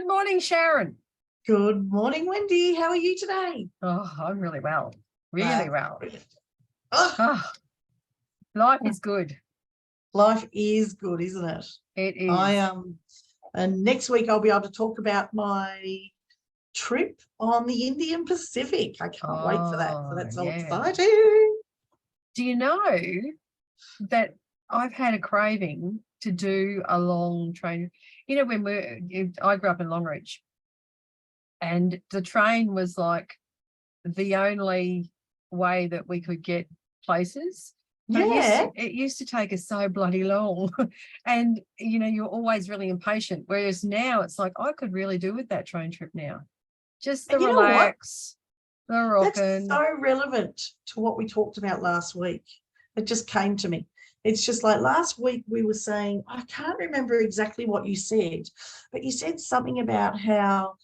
Good morning, Sharon. Good morning, Wendy. How are you today? Oh, I'm really well. Really well. Oh, Oh, life is good. life is good, isn't it? It is. And next week I'll be able to talk about my trip on the Indian Pacific. I can't wait for that. So that's so exciting. Do you know that I've had a craving to do a long train? You know, I grew up in Longreach, and the train was like the only way that we could get places. But it used to take us so bloody long. And, you're always really impatient. Whereas now it's like, I could really do with that train trip now. Just the relax, the rocking. That's so relevant to what we talked about last week. It just came to me. It's just like last week we were saying, I can't remember exactly what you said, but you said something about how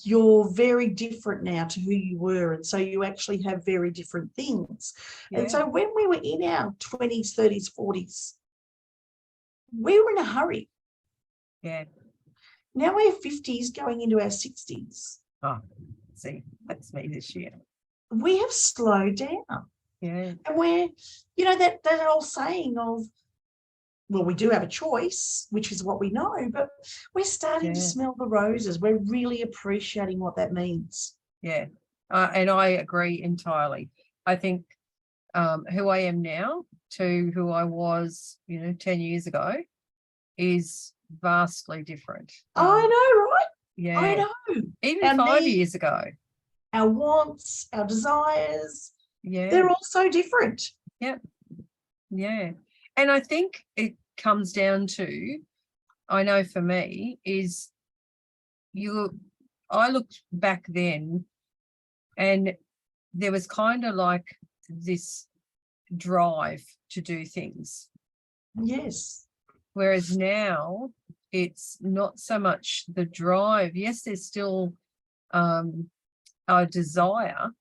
you're very different now to who you were, and so you actually have very different things. And so when we were in our 20s, 30s, 40s, we were in a hurry. Now we're 50s going into our 60s. Oh, see, that's me this year. We have slowed down. And we're, that old saying of, well, we do have a choice, which is what we know, but we're starting to smell the roses. We're really appreciating what that means. And I agree entirely. I think who I am now to who I was, 10 years ago is vastly different. I know, right? I know. Even our 5 years ago. Our wants, our desires, they're all so different. And I think it comes down to, I know for me, is I looked back then and there was kind of like this drive to do things. Yes. Whereas now it's not so much the drive. Yes, there's still a desire,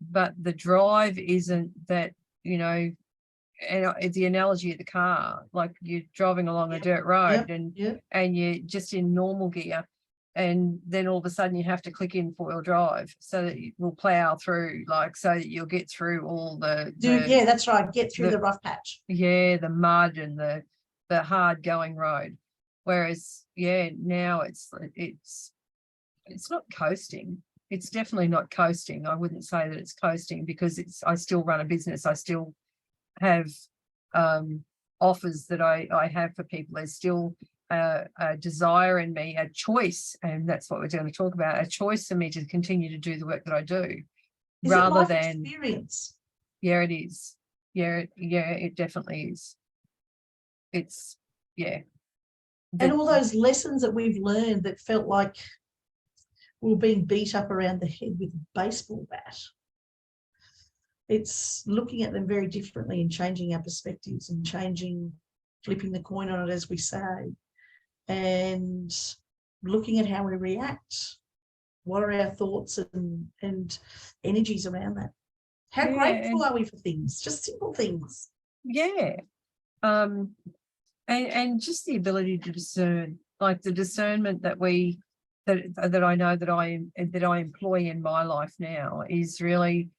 but the drive isn't that, and it's the analogy of the car, like you're driving along a dirt road and you're just in normal gear, and then all of a sudden you have to click in 4-wheel drive so that it will plow through, like so that you'll get through all that's right, get through the rough patch, the mud and the hard going road. Whereas now it's not coasting. It's definitely not coasting. I wouldn't say that it's coasting, because I still run a business. I still have offers that I have for people. There's still a desire in me, a choice, and that's what we're going to talk about, a choice in me to continue to do the work that I do. Is rather it life than experience? It is. It definitely is. It's and all those lessons that we've learned that felt like we were being beat up around the head with a baseball bat. It's looking at them very differently and changing our perspectives and flipping the coin on it, as we say, and looking at how we react. What are our thoughts and energies around that? How grateful are we for things, just simple things? And just the ability to discern, like the discernment that that I know that I employ in my life now is really,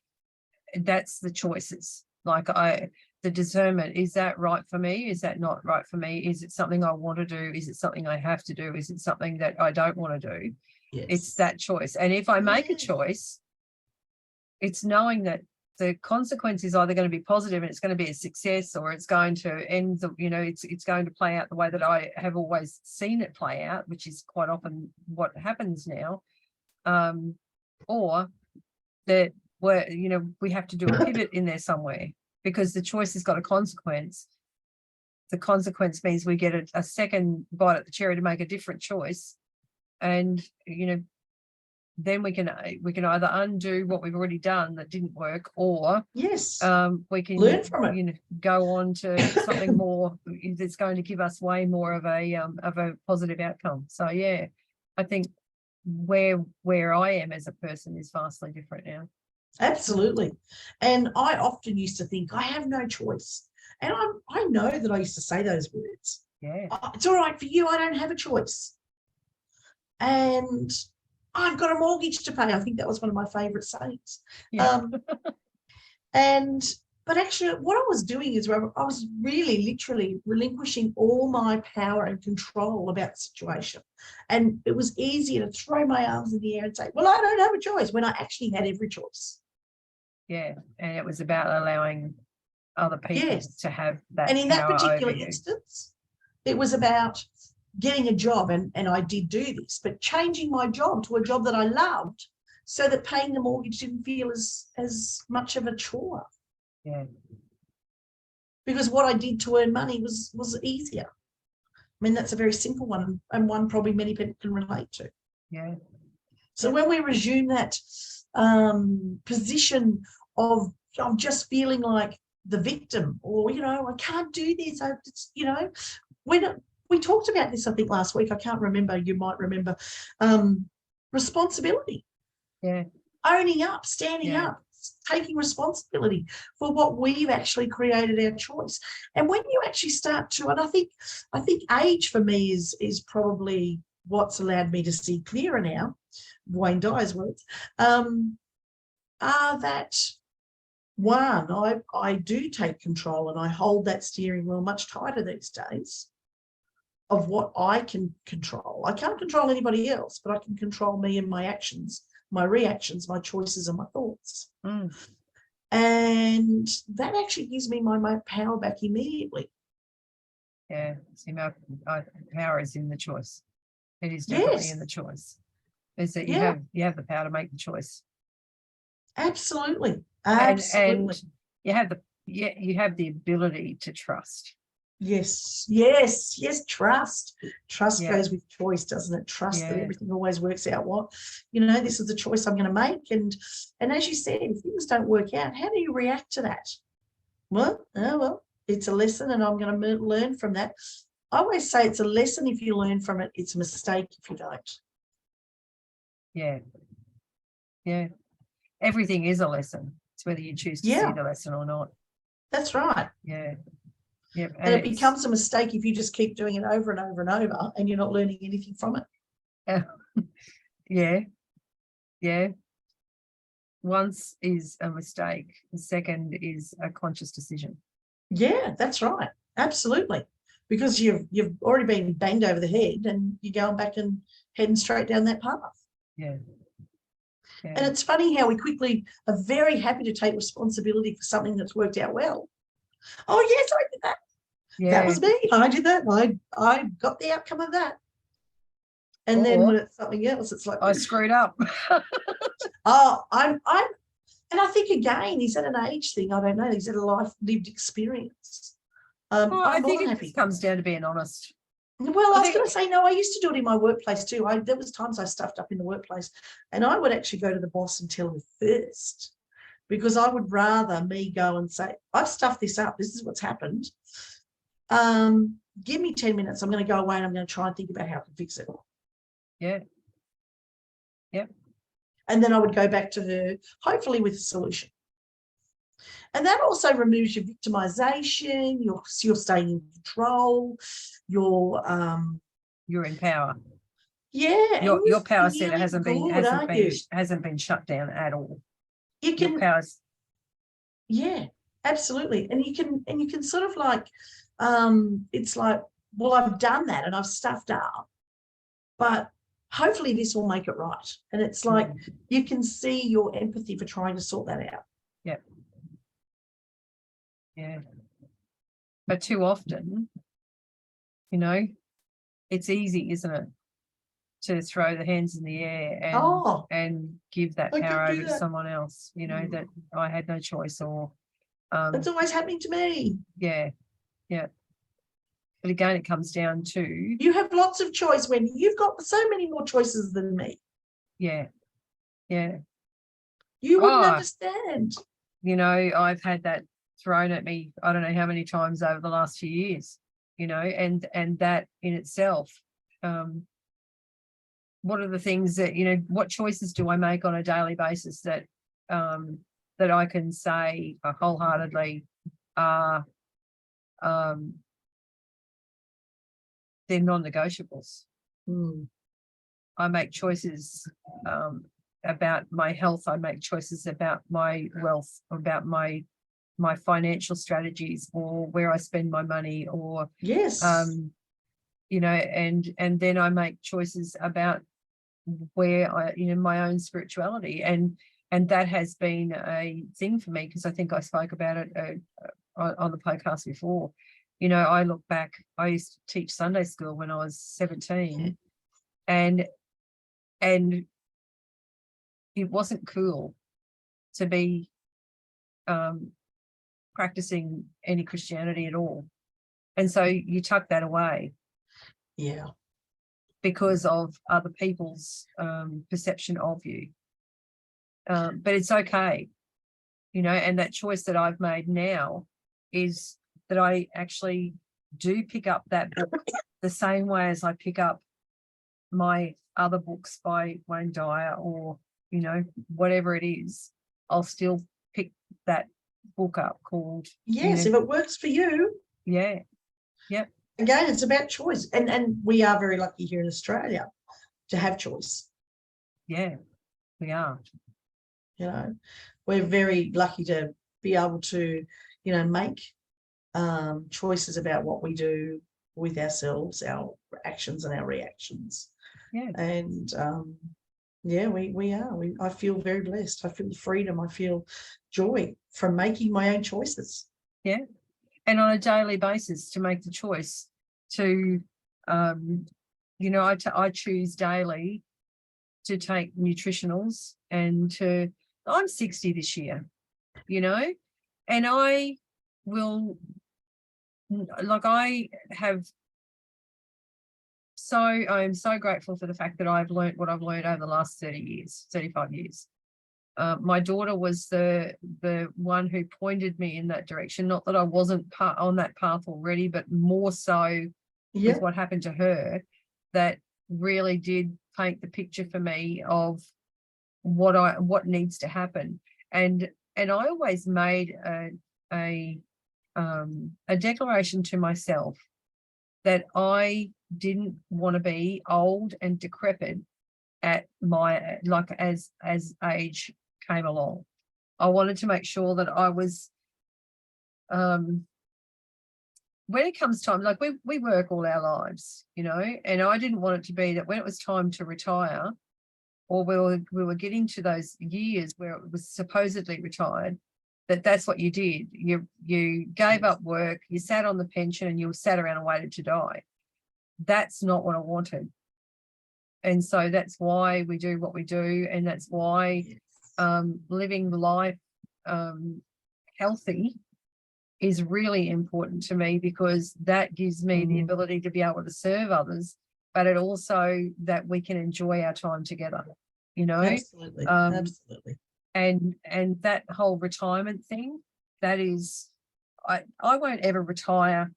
that's the choices. Like the discernment, is that right for me? Is that not right for me? Is it something I want to do? Is it something I have to do? Is it something that I don't want to do? It's that choice. And if I make a choice, it's knowing that the consequence is either going to be positive and it's going to be a success, or it's going to end it's going to play out the way that I have always seen it play out, which is quite often what happens now, or that we have to do a pivot in there somewhere, because the choice has got a consequence. The consequence means we get a second bite at the cherry to make a different choice, and then we can either undo what we've already done that didn't work, or we can learn from it. Go on to something more that's going to give us way more of a positive outcome. So I think where I am as a person is vastly different now. Absolutely. And I often used to think I have no choice, and I know that I used to say those words. It's all right for you, I don't have a choice. and I've got a mortgage to pay. I think that was one of my favourite sayings. Yeah. But actually what I was doing is I was really literally relinquishing all my power and control about the situation. And it was easier to throw my arms in the air and say, well, I don't have a choice, when I actually had every choice. Yeah. And it was about allowing other people Yes. to have that And in that power particular over you. instance, it was about getting a job, and I did do this, but changing my job to a job that I loved so that paying the mortgage didn't feel as much of a chore. Yeah. Because what I did to earn money was easier. I mean, that's a very simple one, and one probably many people can relate to. Yeah. So when we resume that position of just feeling like the victim, or, I can't do this, when we talked about this, I think last week, I can't remember, you might remember, responsibility. Yeah. Owning up, standing up, taking responsibility for what we've actually created our choice. And when you actually start to, and I think age for me is probably what's allowed me to see clearer now, Wayne Dyer's words, are that one, I do take control, and I hold that steering wheel much tighter these days of what I can control. I can't control anybody else, but I can control me and my actions, my reactions, my choices, and my thoughts. And that actually gives me my power back immediately. Yeah. See, my power is in the choice. It is definitely in the choice. Is that you have the power to make the choice. Absolutely. And you have the ability to trust. Yes. Trust goes with choice, doesn't it? Trust that everything always works out. This is the choice I'm going to make. And as you said, if things don't work out, how do you react to that? Well, it's a lesson, and I'm going to learn from that. I always say it's a lesson if you learn from it. It's a mistake if you don't. Yeah. Yeah. Everything is a lesson. It's whether you choose to see the lesson or not. That's right. Yeah. Yeah. And it becomes a mistake if you just keep doing it over and over and over, and you're not learning anything from it. Yeah. Once is a mistake. The second is a conscious decision. Yeah, that's right. Absolutely. Because you've already been banged over the head, and you're going back and heading straight down that path. Yeah. And it's funny how we quickly are very happy to take responsibility for something that's worked out well. Oh, yes, I did that. Yeah. That was me. I did that. I got the outcome of that. And then when it's something else, it's like, I screwed up. and I think, again, is that an age thing? I don't know. Is that a life lived experience? I think it comes down to being honest. Well, I was going to say, no, I used to do it in my workplace too. There was times I stuffed up in the workplace, and I would actually go to the boss and tell her first, because I would rather me go and say, I've stuffed this up. This is what's happened. Give me 10 minutes. I'm going to go away, and I'm going to try and think about how I can fix it. Yeah. Yep. And then I would go back to her, hopefully with a solution. And that also removes your victimization. You're staying in control. You're in power. Yeah. Your power center hasn't been shut down at all. Your power's. Yeah, absolutely. And you can sort of like, it's like, well, I've done that and I've stuffed up, but hopefully this will make it right. And it's like, you can see your empathy for trying to sort that out. Yeah. Yeah. But too often, it's easy, isn't it, to throw the hands in the air and give that power over to someone else, that I had no choice, or it's always happening to me. Yeah. But again, it comes down to, you have lots of choice, Wendy. You've got so many more choices than me. Yeah. You wouldn't understand. I've had that thrown at me, I don't know how many times over the last few years, and that in itself, what are the things that, what choices do I make on a daily basis that I can say wholeheartedly are they're non-negotiables. I make choices about my health. I make choices about my wealth, about my financial strategies, or where I spend my money, or Yes. you know, and then I make choices about where I, you know, my own spirituality, and that has been a thing for me, because I think I spoke about it on the podcast before. You know, I look back, I used to teach Sunday school when I was 17, and it wasn't cool to be practicing any Christianity at all. And so you tuck that away. Yeah. Because of other people's perception of you. But it's okay, you know, and that choice that I've made now is that I actually do pick up that book the same way as I pick up my other books by Wayne Dyer, or, you know, whatever it is, I'll still pick that book up called. Yes, you know, if it works for you. Yeah. Yep. Again, it's about choice. And we are very lucky here in Australia to have choice. Yeah, we are. You know, we're very lucky to be able to, you know, make choices about what we do with ourselves, our actions and our reactions. Yeah. And yeah, we are. I feel very blessed. I feel freedom. I feel joy from making my own choices. Yeah. And on a daily basis, to make the choice to, you know, I choose daily to take nutritionals, and I'm 60 this year, you know, and I will, like, I am so grateful for the fact that I've learned what I've learned over the last 35 years. My daughter was the one who pointed me in that direction. Not that I wasn't on that path already, but more so with what happened to her, that really did paint the picture for me of what needs to happen. And I always made a declaration to myself that I didn't want to be old and decrepit at my, like, as age came along. I wanted to make sure that I was, when it comes time, like, we work all our lives, you know, and I didn't want it to be that when it was time to retire, or we were getting to those years where it was supposedly retired, that's what you did. You gave up work, you sat on the pension, and you sat around and waited to die. That's not what I wanted. And so that's why we do what we do, and that's why living life healthy is really important to me, because that gives me the ability to be able to serve others, but it also that we can enjoy our time together, you know. Absolutely. Absolutely. And that whole retirement thing, that is, I won't ever retire,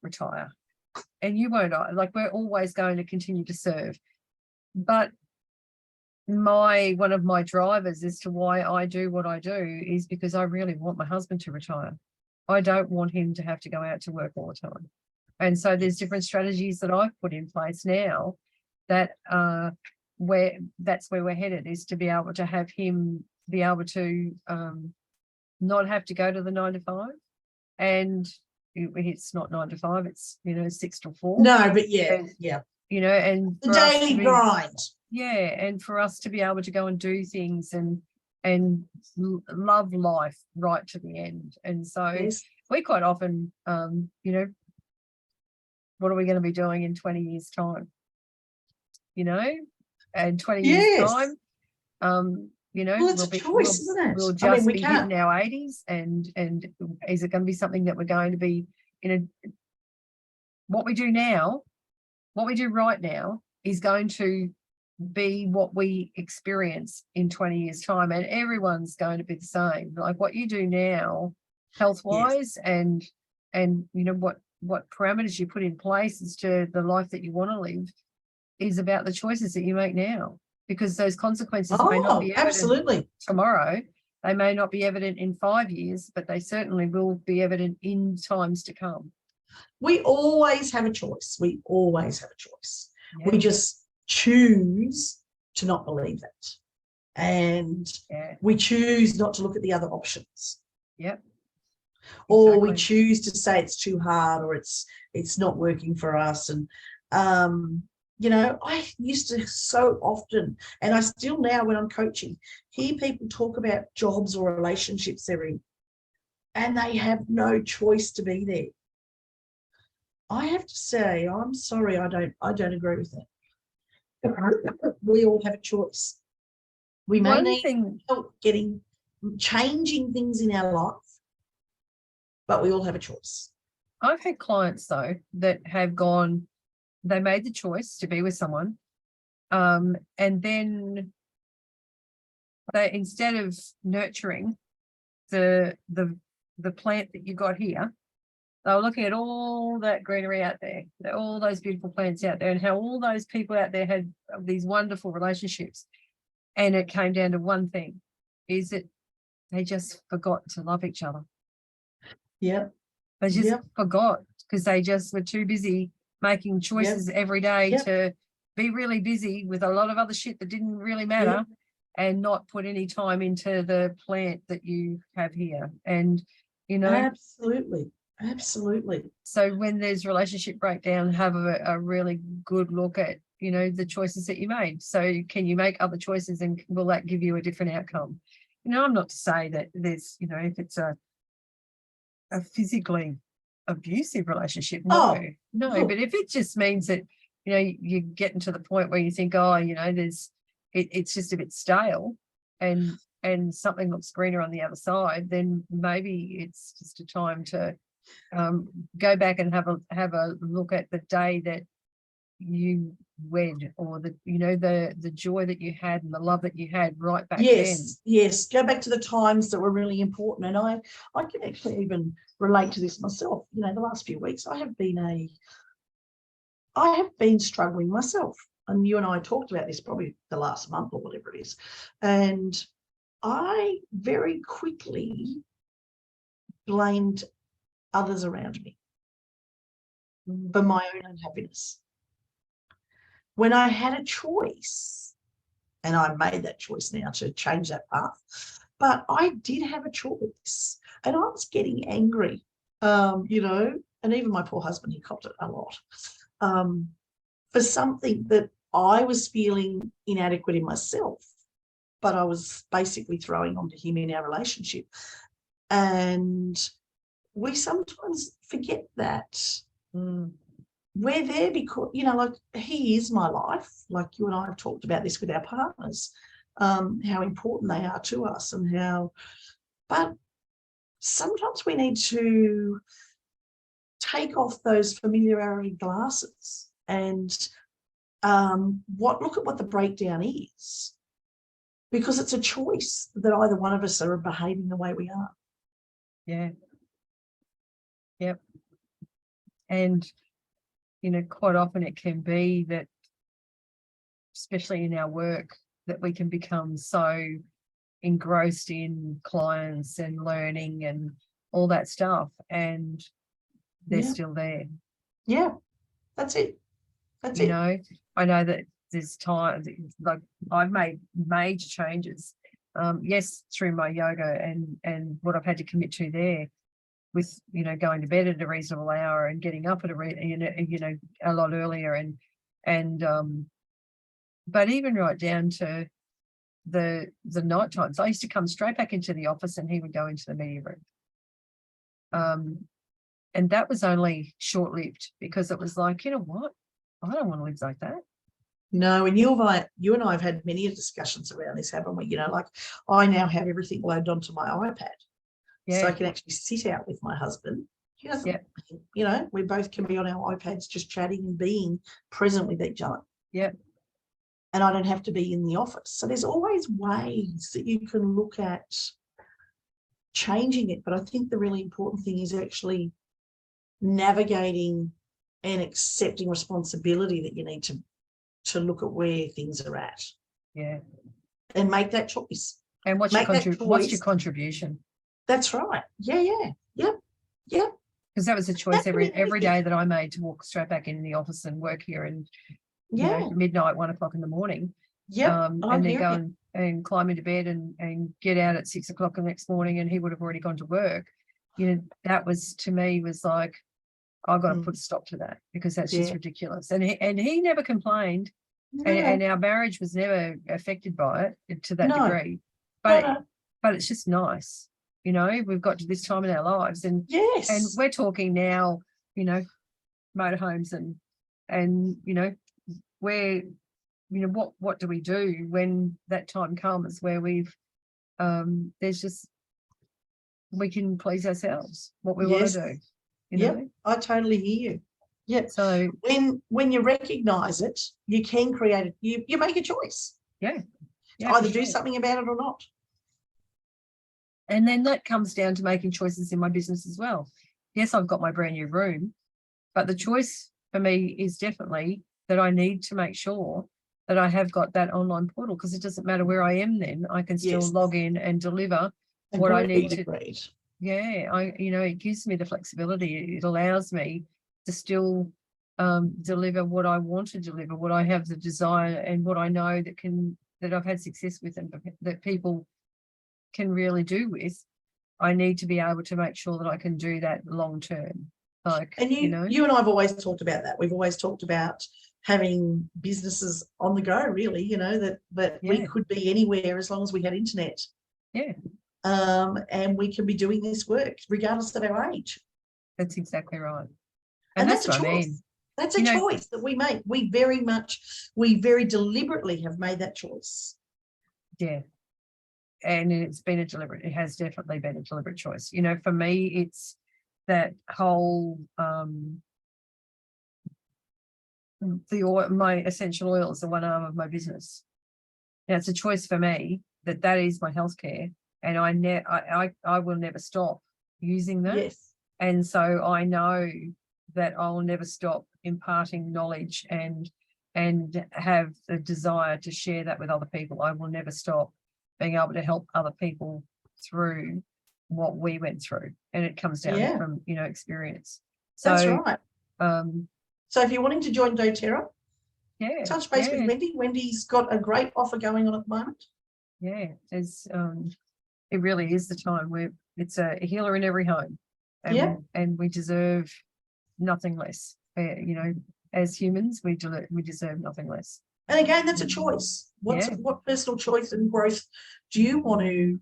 and you won't. Like, we're always going to continue to serve. But one of my drivers as to why I do what I do is because I really want my husband to retire. I don't want him to have to go out to work all the time. And so there's different strategies that I've put in place now that that's where we're headed, is to be able to have him be able to not have to go to the 9 to 5. And it's not 9 to 5, it's, you know, 6 to 4. No, but yeah. You know, and the daily grind. Yeah, and for us to be able to go and do things and love life right to the end. And so we quite often, you know, what are we going to be doing in 20 years' time? You know, and 20 years' time, you know, well, it's a choice, isn't it? We'll just be hitting our 80s, and is it going to be something that we're going to be what we do now, what we do right now is going to be what we experience in 20 years' time, and everyone's going to be the same. Like, what you do now, health-wise, and you know what parameters you put in place as to the life that you want to live, is about the choices that you make now, because those consequences may not be evident tomorrow. They may not be evident in 5 years, but they certainly will be evident in times to come. We always have a choice. We always have a choice. Yeah. We just choose to not believe that. And Yeah. we choose not to look at the other options. Yep. Or we Exactly. choose to say it's too hard, or it's not working for us. And you know, I used to so often, and I still now when I'm coaching, hear people talk about jobs or relationships they're in, and they have no choice to be there. I have to say, I'm sorry, I don't agree with that. We all have a choice. We may One need thing, help changing things in our life, but we all have a choice. I've had clients though that have gone, they made the choice to be with someone, and then they, instead of nurturing the plant that you got here, they were looking at all that greenery out there, all those beautiful plants out there, and how all those people out there had these wonderful relationships. And it came down to one thing, is that they just forgot to love each other. Yeah. They just Yep. forgot, because they just were too busy making choices every day to be really busy with a lot of other shit that didn't really matter, and not put any time into the plant that you have here. And, you know, Absolutely. so when there's relationship breakdown, have a really good look at, you know, the choices that you made. So can you make other choices, and will that give you a different outcome? You know, I'm not to say that there's, you know, if it's a physically abusive relationship, no, but if it just means that, you know, you're getting to the point where you think, oh, you know, it's just a bit stale, and something looks greener on the other side, then maybe it's just a time to go back and have a look at the day that you wed, or the, you know, the joy that you had and the love that you had right back then. Yes, go back to the times that were really important. And I can actually even relate to this myself. You know, the last few weeks I have been struggling myself, and you and I talked about this probably the last month or whatever it is, and I very quickly blamed others around me for my own unhappiness, when I had a choice. And I made that choice now to change that path. But I did have a choice, and I was getting angry, you know, and even my poor husband, he copped it a lot, for something that I was feeling inadequate in myself, but I was basically throwing onto him in our relationship. And we sometimes forget that. We're there because, you know, like, he is my life. Like you and I have talked about this with our partners, how important they are to us, and but sometimes we need to take off those familiarity glasses and look at what the breakdown is, because it's a choice that either one of us are behaving the way we are. Yeah. Yep. And, you know, quite often it can be that, especially in our work, that we can become so engrossed in clients and learning and all that stuff, and they're still there. Yeah, that's it. You know, I know that there's times, like, I've made major changes, yes, through my yoga and what I've had to commit to there, with, you know, going to bed at a reasonable hour and getting up at a lot earlier, and but even right down to the night times, I used to come straight back into the office and he would go into the media room. And that was only short-lived, because it was like, you know what, I don't want to live like that. No, and you and I have had many discussions around this, haven't we? You know, like, I now have everything loaded onto my iPad. So I can actually sit out with my husband. He doesn't, you know, we both can be on our iPads just chatting and being present with each other. Yeah. And I don't have to be in the office. So there's always ways that you can look at changing it. But I think the really important thing is actually navigating and accepting responsibility that you need to look at where things are at. Yeah. And make that choice. And what's your contribution? That's right. Yeah. Yep. Because that was a choice every day that I made, to walk straight back in the office and work here, and you know, midnight, 1 o'clock in the morning. Yep, I'm and then hearing go it. and climb into bed and get out at 6 o'clock the next morning, and he would have already gone to work. That was, to me, was like, I've got to put a stop to that, because that's just Yeah. ridiculous. And he never complained, and our marriage was never affected by it to that No. degree. No, But no. but it's just nice, we've got to this time in our lives, and Yes. we're talking now, motorhomes and where, what do we do when that time comes where there's just, we can please ourselves what we want Yes. to do, Yep, I totally hear you. Yep. So when you recognize it, you can create it. You make a choice. Yeah. To either do something about it or not. And then that comes down to making choices in my business as well. Yes, I've got my brand new room, but the choice for me is definitely that I need to make sure that I have got that online portal, because it doesn't matter where I am then, I can still log in and deliver what I need to. Agreed. Yeah, it gives me the flexibility. It allows me to still deliver what I want to deliver, what I have the desire, and what I know that I've had success with, and that people can really do with. I need to be able to make sure that I can do that long term. And you and I have always talked about that. We've always talked about having businesses on the go, really, that we could be anywhere as long as we had internet. Yeah. And we can be doing this work regardless of our age. That's exactly right. And that's a choice. I mean. That's a choice that we make. We very deliberately have made that choice. Yeah. And it has definitely been a deliberate choice. For me, it's that whole, my essential oil is the one arm of my business. Now, it's a choice for me that is my healthcare, and I will never stop using that. Yes. And so I know that I'll never stop imparting knowledge and have the desire to share that with other people. I will never stop being able to help other people through what we went through, and it comes down from experience. So that's right. So if you're wanting to join doTERRA, touch base with Wendy. Wendy's got a great offer going on at the moment. Yeah, it really is the time where it's a healer in every home, and we deserve nothing less. As humans, we deserve nothing less. And again, that's a choice. What personal choice and growth do you want to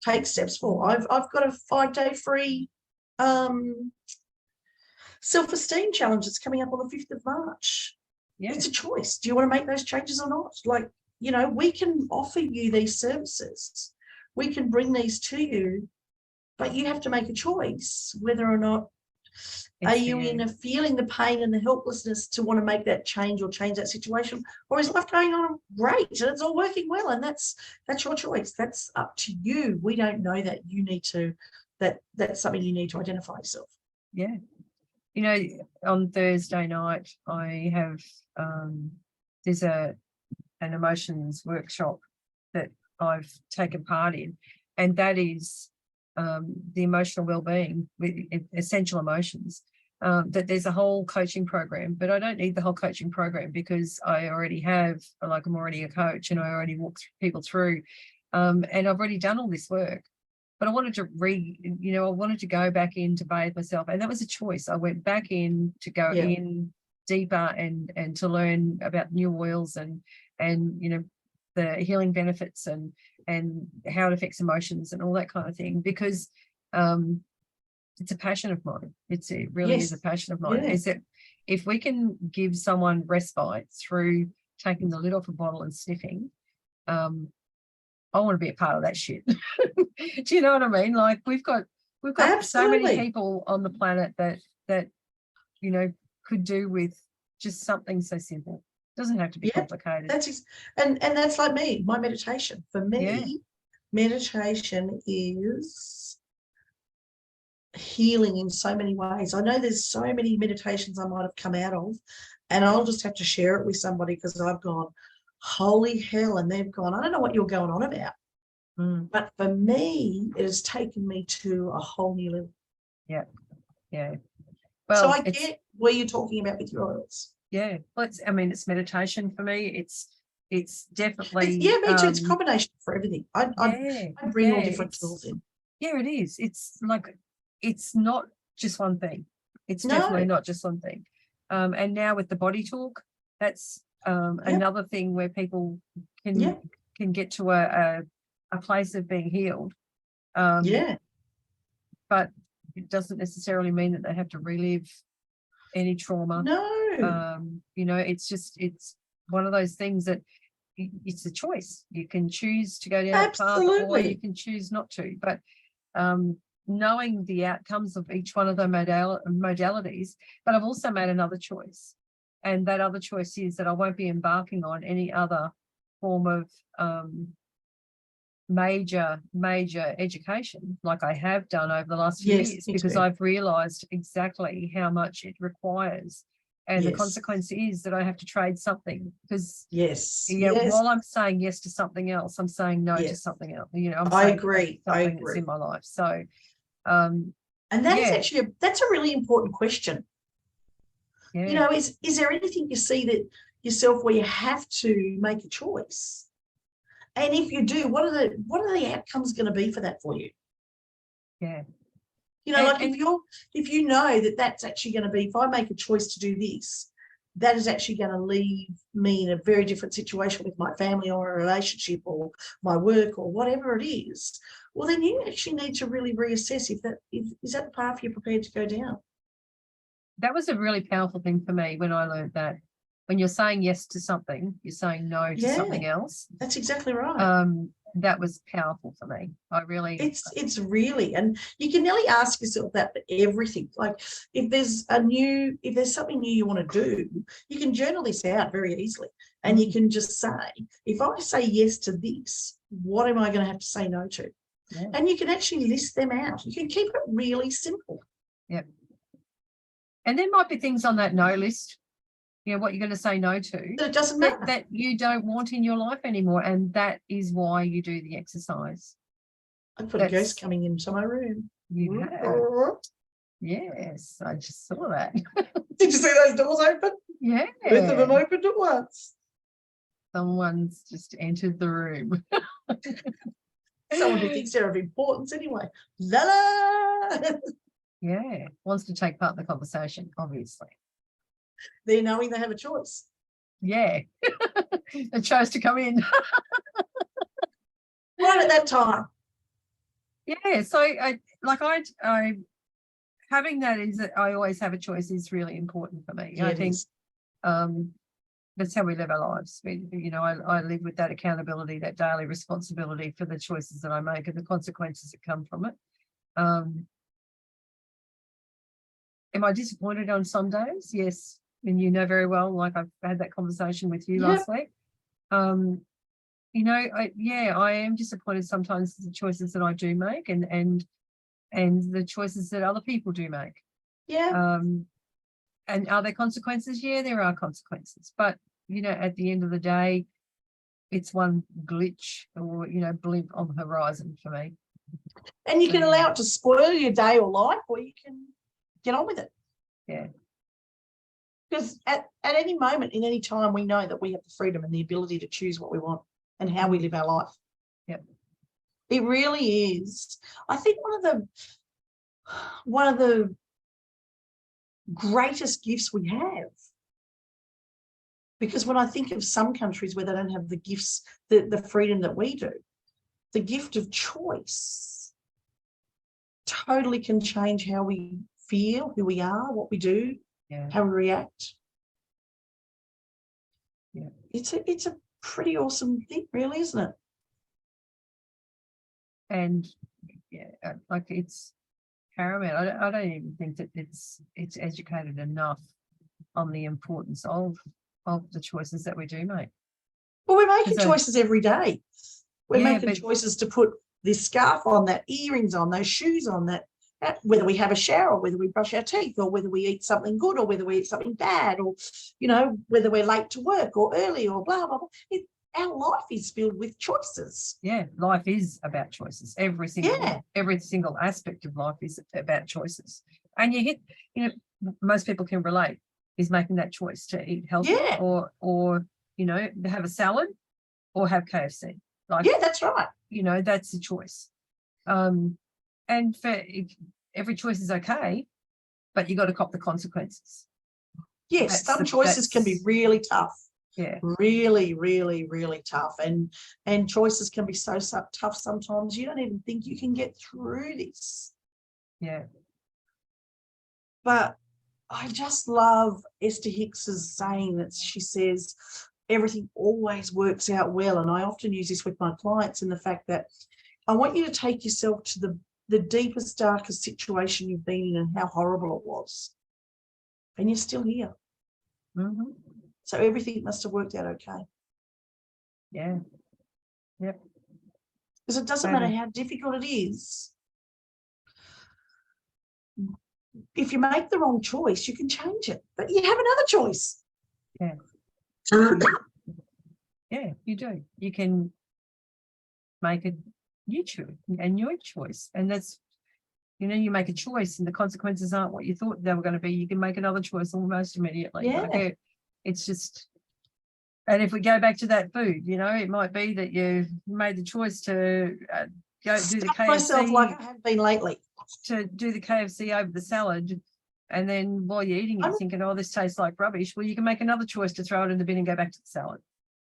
take steps for? I've got a 5-day free self-esteem challenge that's coming up on the 5th of March. Yeah. It's a choice. Do you want to make those changes or not? We can offer you these services. We can bring these to you, but you have to make a choice whether or not are you feeling the pain and the helplessness to want to make that change or change that situation, or is life going on great and it's all working well, and that's your choice. That's up to you. We don't know that. You need to that's something you need to identify yourself. Yeah. On Thursday night I have there's an emotions workshop that I've taken part in, and that is the emotional well-being with essential emotions. That there's a whole coaching program, but I don't need the whole coaching program because I already have, I'm already a coach, and I already walk people through, and I've already done all this work. But I wanted to go back in to bathe myself, and that was a choice. I went back in to go in deeper and to learn about new oils and the healing benefits and how it affects emotions and all that kind of thing, because it's a passion of mine. It really is a passion of mine. Is that if we can give someone respite through taking the lid off a bottle and sniffing, I want to be a part of that shit. Do you know what I mean? We've got so many people on the planet that could do with just something so simple. It doesn't have to be complicated. And that's like me, my meditation. For me, meditation is healing in so many ways. I know there's so many meditations I might have come out of, and I'll just have to share it with somebody because I've gone, holy hell, and they've gone, I don't know what you're going on about. But for me, it has taken me to a whole new level. Yeah. Well, so I get where you're talking about with your oils. Yeah. Well, it's meditation for me. It's definitely Yeah, me too. It's a combination for everything. I bring all different it's, tools in. yeah, it is. It's like, it's not just one thing. It's No. definitely not just one thing. And now with the body talk, that's another thing where people can get to a place of being healed. But it doesn't necessarily mean that they have to relive any trauma. No. You know, it's one of those things that it's a choice. You can choose to go down that path, or you can choose not to. But knowing the outcomes of each one of the modalities, but I've also made another choice. And that other choice is that I won't be embarking on any other form of major education like I have done over the last few years, because I've realized exactly how much it requires. And the consequence is that I have to trade something, because while I'm saying yes to something else, I'm saying no to something else. You know, I agree. Something that's in my life. So and that is actually that's a really important question. You know, is there anything you see that yourself where you have to make a choice? And if you do, what are the outcomes going to be for that for you? Yeah. You know, like if you know that that's actually going to be, if I make a choice to do this, that is actually going to leave me in a very different situation with my family or a relationship or my work or whatever it is. Well, then you actually need to really reassess if is that the path you're prepared to go down. That was a really powerful thing for me when I learned that when you're saying yes to something, you're saying no to something else. That's exactly right. That was powerful for me. I really, it's really, and you can nearly ask yourself that for everything. Like if there's something new you want to do, you can journal this out very easily, and you can just say, if I say yes to this, what am I going to have to say no to? Yeah. And you can actually list them out. You can keep it really simple. Yeah. And there might be things on that no list, you know, what you're going to say no to, that it doesn't matter, that you don't want in your life anymore. And that is why you do the exercise. I put a ghost coming into my room. You have. Yes, I just saw that. Did you see those doors open? Yeah. Both of them opened at once. Someone's just entered the room. Someone who thinks they're of importance anyway. La la. Yeah, wants to take part in the conversation, obviously. They're knowing they have a choice. Yeah. They chose to come in. Right at that time. Yeah, so I having that is that I always have a choice is really important for me. Yeah, I think that's how we live our lives. I live with that accountability, that daily responsibility for the choices that I make and the consequences that come from it. Am I disappointed on some days? Yes. And you know very well, like I've had that conversation with you last week. I am disappointed sometimes in the choices that I do make and the choices that other people do make. Yeah. And are there consequences? Yeah, there are consequences. But, at the end of the day, it's one glitch or, blimp on the horizon for me. And you can allow it to spoil your day or life, or you can get on with it. Yeah. Because at any moment, in any time, we know that we have the freedom and the ability to choose what we want and how we live our life. Yep. It really is. I think one of the greatest gifts we have, because when I think of some countries where they don't have the gifts, the freedom that we do, the gift of choice totally can change how we feel, who we are, what we do, how we react. Yeah. It's a pretty awesome thing, really, isn't it? And it's paramount. I don't even think that it's educated enough on the importance of the choices that we do make. Well, we're making choices every day. We're making choices to put this scarf on, that earrings on, those shoes on, that whether we have a shower, whether we brush our teeth, or whether we eat something good, or whether we eat something bad, or whether we're late to work or early, or blah blah blah. Our life is filled with choices. Yeah, life is about choices. Every single aspect of life is about choices. And most people can relate, is making that choice to eat healthy or have a salad or have KFC. Like, Yeah, that's right. That's the choice. And every choice is okay, but you got to cop the consequences. Yes, some choices can be really tough. Yeah. Really, really, really tough. And choices can be so tough sometimes you don't even think you can get through this. Yeah. But I just love Esther Hicks's saying that she says everything always works out well. And I often use this with my clients in the fact that I want you to take yourself to the deepest, darkest situation you've been in and how horrible it was. And you're still here. Mm-hmm. So everything must have worked out okay. Yeah. Yep. Because it doesn't matter how difficult it is. If you make the wrong choice, you can change it, but you have another choice. Yeah. Yeah, you do. You can make a new choice. And that's, you make a choice and the consequences aren't what you thought they were going to be. You can make another choice almost immediately. Yeah. It's just, and if we go back to that food, it might be that you made the choice to go do the KFC. Myself like I have been lately. To do the KFC over the salad. And then while you're eating it, you're thinking, oh, this tastes like rubbish. Well, you can make another choice to throw it in the bin and go back to the salad.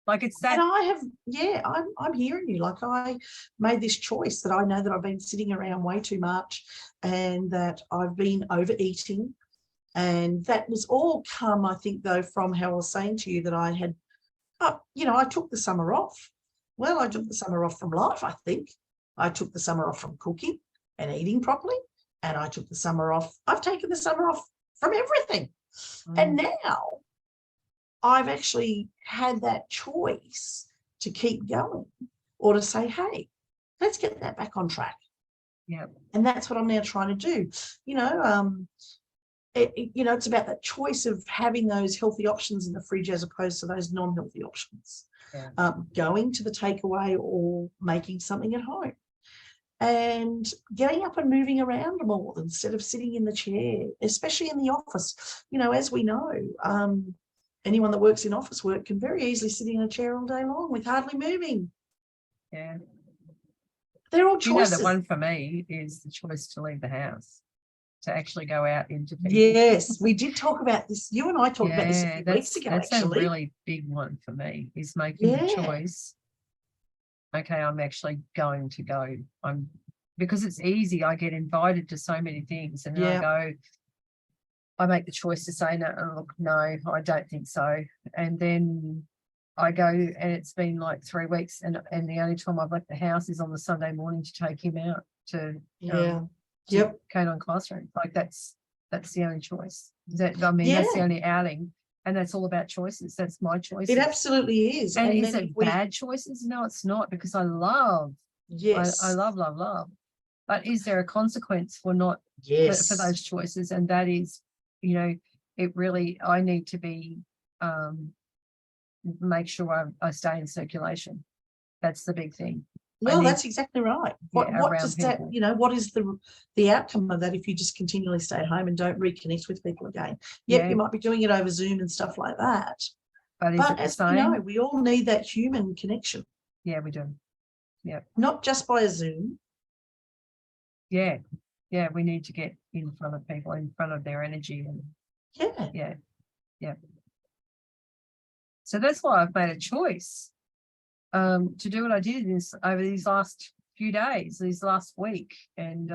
Like it's that. And I'm hearing you. Like I made this choice that I know that I've been sitting around way too much and that I've been overeating. And that was all come, I think, though, from how I was saying to you that I had, I took the summer off. Well, I took the summer off from life, I think. I took the summer off from cooking and eating properly. And I took the summer off. I've taken the summer off from everything. And now I've actually had that choice to keep going or to say, hey, let's get that back on track. Yeah. And that's what I'm now trying to do. It's about that choice of having those healthy options in the fridge as opposed to those non-healthy options. Yeah. Going to the takeaway or making something at home. And getting up and moving around more instead of sitting in the chair, especially in the office. As we know, anyone that works in office work can very easily sit in a chair all day long with hardly moving. Yeah. They're all choices. The one for me is the choice to leave the house, to actually go out into people. Yes, we did talk about this. You and I talked about this a few weeks ago, that's actually. a really big one for me, is making the choice. Okay, I'm actually going to go. Because it's easy. I get invited to so many things and I make the choice to say, no, I don't think so. And then I go and it's been like 3 weeks and the only time I've left the house is on the Sunday morning to take him out to canine classroom. Like that's the only choice. That's the only outing. And that's all about choices. That's my choice. It absolutely is. And is it bad choices? No, it's not, because I love. Yes. I love. But is there a consequence for not for those choices? And that is, it really, I need to be make sure I stay in circulation. That's the big thing. Well, that's exactly right. What does that, what is the outcome of that if you just continually stay at home and don't reconnect with people again? Yep, you might be doing it over Zoom and stuff like that. But as we know, we all need that human connection. Yeah, we do. Yeah. Not just by a Zoom. Yeah. Yeah, we need to get in front of people, in front of their energy. And yeah. So that's why I've made a choice to do what I did over these last few days, these last week, and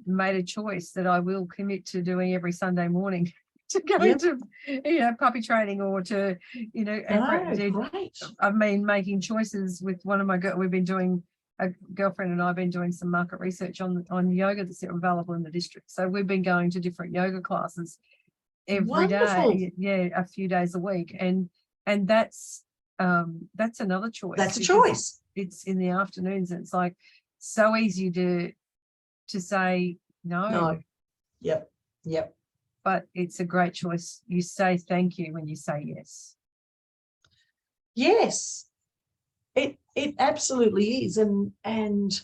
made a choice that I will commit to doing every Sunday morning to go into, puppy training or to, great. I've been making choices with one of my we've been doing, a girlfriend and I have been doing some market research on yoga that's available in the district. So we've been going to different yoga classes every day, a few days a week, and that's another choice. That's a choice. It's in the afternoons, and it's like so easy to say no. Yep. But it's a great choice. You say thank you when you say yes. Yes, it absolutely is, and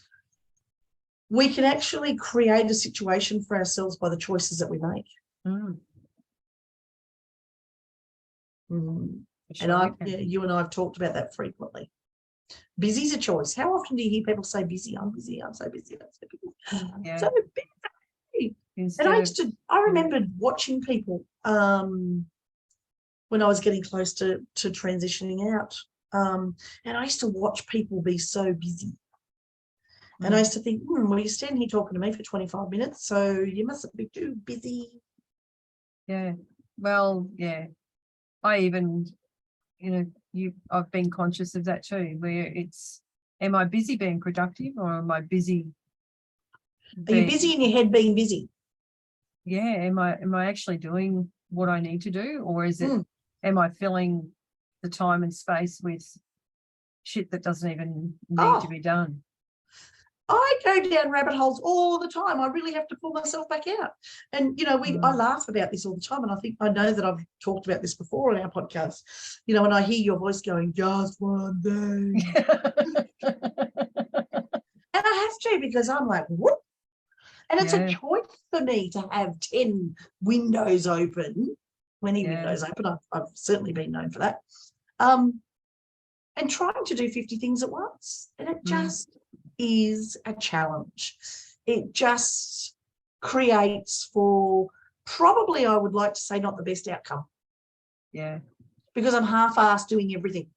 we can actually create a situation for ourselves by the choices that we make. for sure we can. you and I have talked about that frequently. Busy's a choice. How often do you hear people say busy? I'm busy. I'm so busy. I'm so busy. Yeah. So busy. Instead And of, I remembered watching people when I was getting close to transitioning out. And I used to watch people be so busy. And I used to think, well, you're standing here talking to me for 25 minutes, so you mustn't be too busy. yeah. Well, yeah. I even, I've been conscious of that too, where it's, am I busy being productive or am I busy? Are you busy in your head being busy? Yeah. Am I actually doing what I need to do, or is it, am I filling the time and space with shit that doesn't even need to be done? I go down rabbit holes all the time. I really have to pull myself back out. And, I laugh about this all the time. And I know that I've talked about this before on our podcast, and I hear your voice going, just one day. And I have to, because I'm like, whoop. And it's a choice for me to have 10 windows open, 20 windows open. I've certainly been known for that. And trying to do 50 things at once. And it just is a challenge. It just creates for probably, I would like to say, not the best outcome. Yeah. Because I'm half-assed doing everything.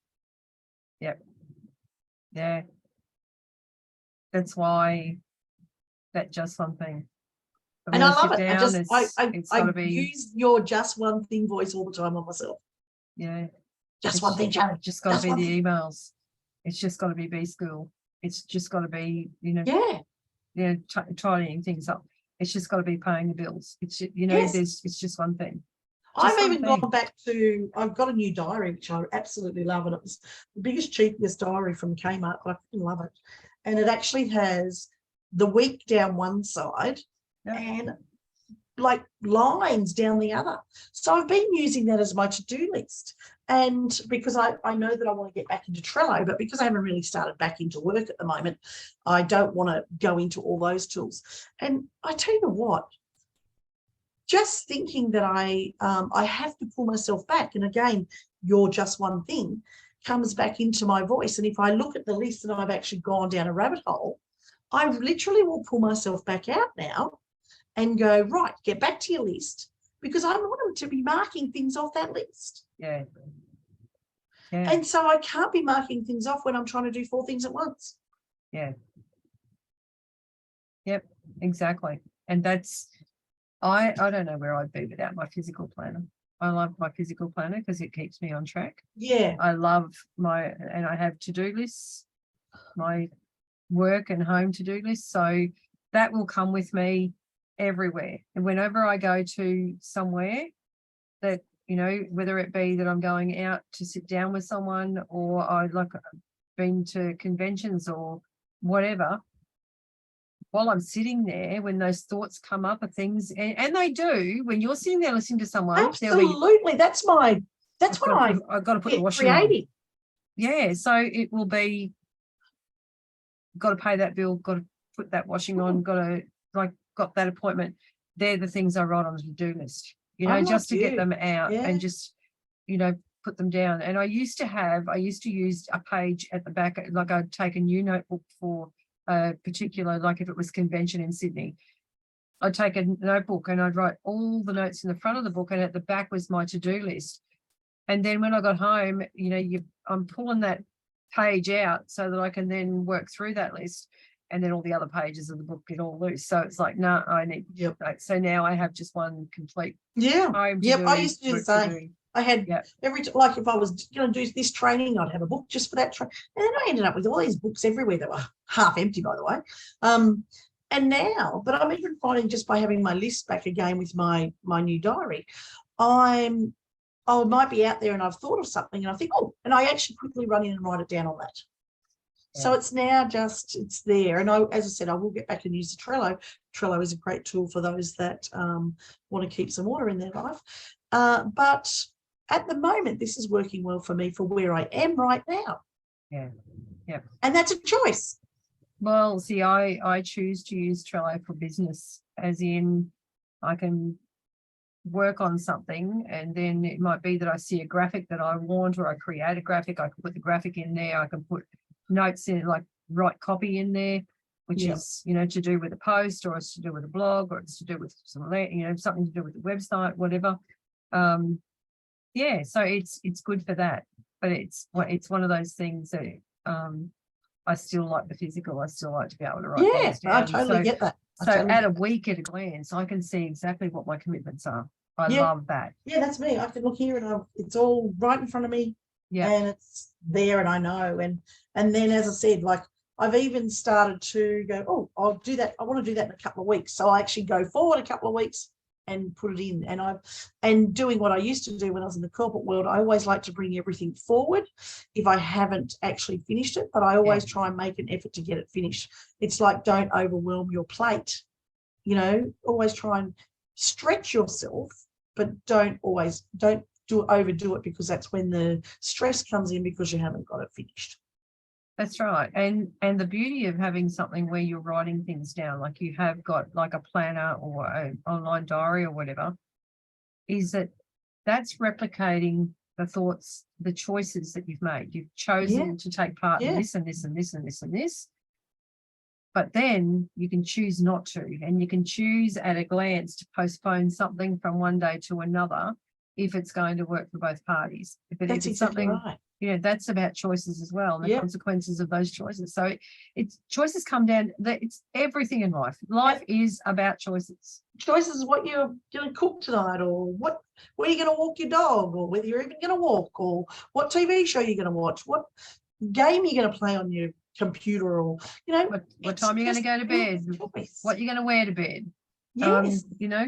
Yep. Yeah. That's why that just one thing. And I love it. I use your just one thing voice all the time on myself. Yeah. Just one thing, challenge. Just got to be the emails. It's just got to be B-School. It's just got to be, tidying things up. It's just got to be paying the bills. It's, it's just one thing. I've even gone back to, I've got a new diary, which I absolutely love. And it was the biggest, cheapest diary from Kmart. I love it. And it actually has the week down one side and like lines down the other. So I've been using that as my to-do list. And because I know that I want to get back into Trello, but because I haven't really started back into work at the moment, I don't want to go into all those tools. And I tell you what, just thinking that I have to pull myself back. And again, you're just one thing comes back into my voice. And if I look at the list and I've actually gone down a rabbit hole, I literally will pull myself back out now and go, right, get back to your list, because I want them to be marking things off that list. Yeah. And so I can't be marking things off when I'm trying to do 4 things at once. Yeah. Yep, exactly. And that's, I don't know where I'd be without my physical planner. I love my physical planner because it keeps me on track. Yeah. I love and I have to-do lists, my work and home to-do lists. So that will come with me everywhere. And whenever I go to somewhere that, whether it be that I'm going out to sit down with someone, or I've been to conventions or whatever, while I'm sitting there, when those thoughts come up of things, and they do, when you're sitting there listening to someone, absolutely, that's when I've got to put the washing on. Yeah, so it will be, got to pay that bill, got to put that washing on, got that appointment. They're the things I write on the to-do list, just to get them out and just, put them down. And I used to use a page at the back, like I'd take a new notebook for a particular, like if it was convention in Sydney, I'd take a notebook and I'd write all the notes in the front of the book, and at the back was my to-do list. And then when I got home, I'm pulling that page out so that I can then work through that list, and then all the other pages of the book get all loose. So it's like, no, I need. Yep. So now I have just one complete. Home to do, I used to do the same. I had like if I was going to do this training, I'd have a book just for that training. And then I ended up with all these books everywhere that were half empty, by the way. And now, but I'm even finding just by having my list back again with my new diary, I might be out there and I've thought of something and I think, and I actually quickly run in and write it down on that. Yeah. So it's now it's there. And as I said, I will get back and use the Trello. Trello is a great tool for those that want to keep some order in their life. But at the moment, this is working well for me for where I am right now. Yeah. Yeah. And that's a choice. Well, see, I choose to use Trello for business, as in I can work on something, and then it might be that I see a graphic that I want, or I create a graphic. I can put the graphic in there. I can put notes in, like write copy in there, which Yeah. is, you know, to do with a post, or it's to do with a blog, or it's to do with some, you know, something to do with the website, whatever. Yeah, so it's good for that, but it's one of those things that I still like the physical. I still like to be able to write Yeah, things down. I totally get that. So at a week at a glance, I can see exactly what my commitments are. I love that. Yeah, that's me. I can look here and it's all right in front of me. Yeah. And it's there and I know. And then, as I said, like I've even started to go, oh, I'll do that. I want to do that in a couple of weeks. So I actually go forward a couple of weeks and put it in. And doing what I used to do when I was in the corporate world, I always like to bring everything forward if I haven't actually finished it, but I always try and make an effort to get it finished. It's like, don't overwhelm your plate, you know, always try and stretch yourself, but don't overdo it, because that's when the stress comes in because you haven't got it finished. That's right. And the beauty of having something where you're writing things down, like you have got like a planner or an online diary or whatever, is that that's replicating the thoughts, the choices that you've made. You've chosen to take part in this and this and this and this and this. But then you can choose not to, and you can choose at a glance to postpone something from one day to another if it's going to work for both parties. If it's exactly something, right. you know, that's about choices as well, and the consequences of those choices. So it's choices come down, it's everything in life. Life is about choices. Choices is what you're going to cook tonight, or where you're going to walk your dog, or whether you're even going to walk, or what TV show you're going to watch, what game you're going to play on your computer, or, you know, what time you're going to go to bed, what you're going to wear to bed. Yes. You know,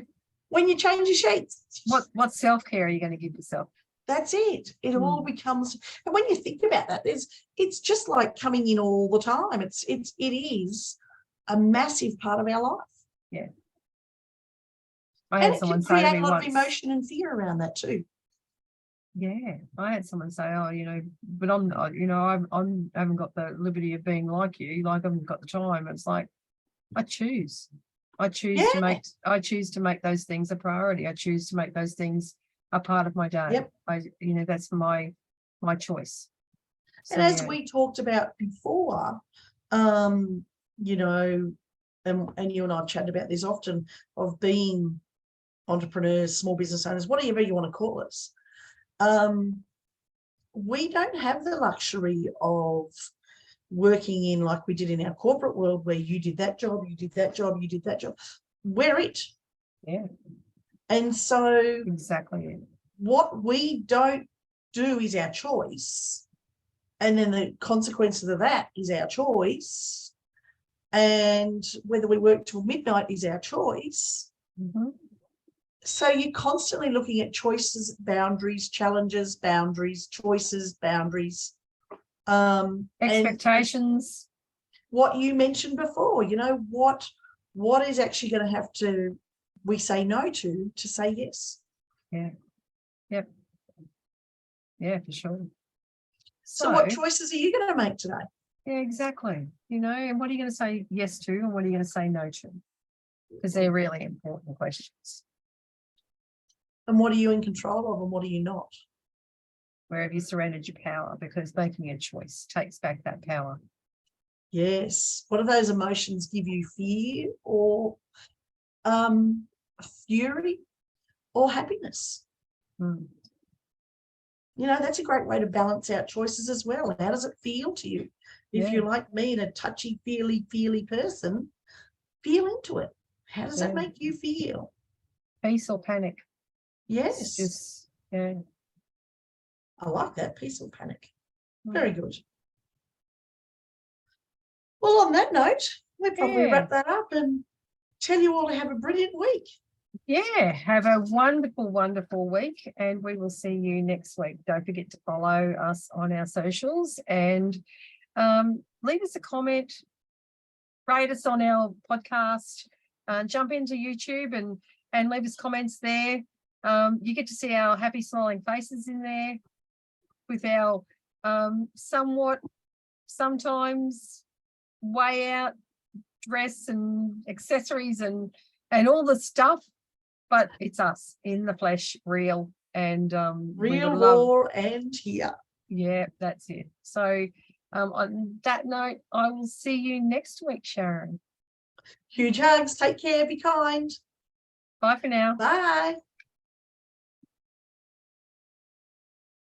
when you change your sheets, what self-care are you going to give yourself? That's it. It all becomes, and when you think about that, it's just like coming in all the time. It is a massive part of our life. Yeah. I had someone say to me once, create a lot of emotion and fear around that too. Yeah, I had someone say, "Oh, you know, but I'm, you know, I haven't got the liberty of being like you. Like, I haven't got the time." It's like, I choose to make those things a priority. I choose to make those things a part of my day. You know, that's my choice. And as we talked about before, you know, and you and I have chatted about this often, of being entrepreneurs, small business owners, whatever you want to call us. We don't have the luxury of working in like we did in our corporate world, where you did that job, you did that job, you did that job. We're it. Yeah. And so exactly what we don't do is our choice. And then the consequences of that is our choice. And whether we work till midnight is our choice. So you're constantly looking at choices, boundaries, challenges, boundaries, choices, boundaries. Expectations. What you mentioned before, you know, what is actually going to have to, we say no to say yes. Yeah. Yep. Yeah, for sure. So what choices are you going to make today? Yeah, exactly. You know, and what are you going to say yes to, and what are you going to say no to? Because they're really important questions. And what are you in control of, and what are you not? Where have you surrendered your power? Because making a choice takes back that power. Yes. What do those emotions give you? Fear, or fury, or happiness? You know, that's a great way to balance out choices as well. How does it feel to you? If you're like me and a touchy, feely person, feel into it. How does that make you feel? Peace or panic? Yes. It's just, yeah. I like that, peace or panic. Very good. Well, on that note, we'll probably wrap that up and tell you all to have a brilliant week. Yeah, have a wonderful, wonderful week, and we will see you next week. Don't forget to follow us on our socials, and leave us a comment, rate us on our podcast, jump into YouTube and leave us comments there. You get to see our happy smiling faces in there with our sometimes way out dress and accessories and all the stuff. but it's us in the flesh, real, and we Real, would love, raw, and here. yeah, that's it. So on that note, I will see you next week, Sharon. Huge hugs. Take care. Be kind. Bye for now. Bye.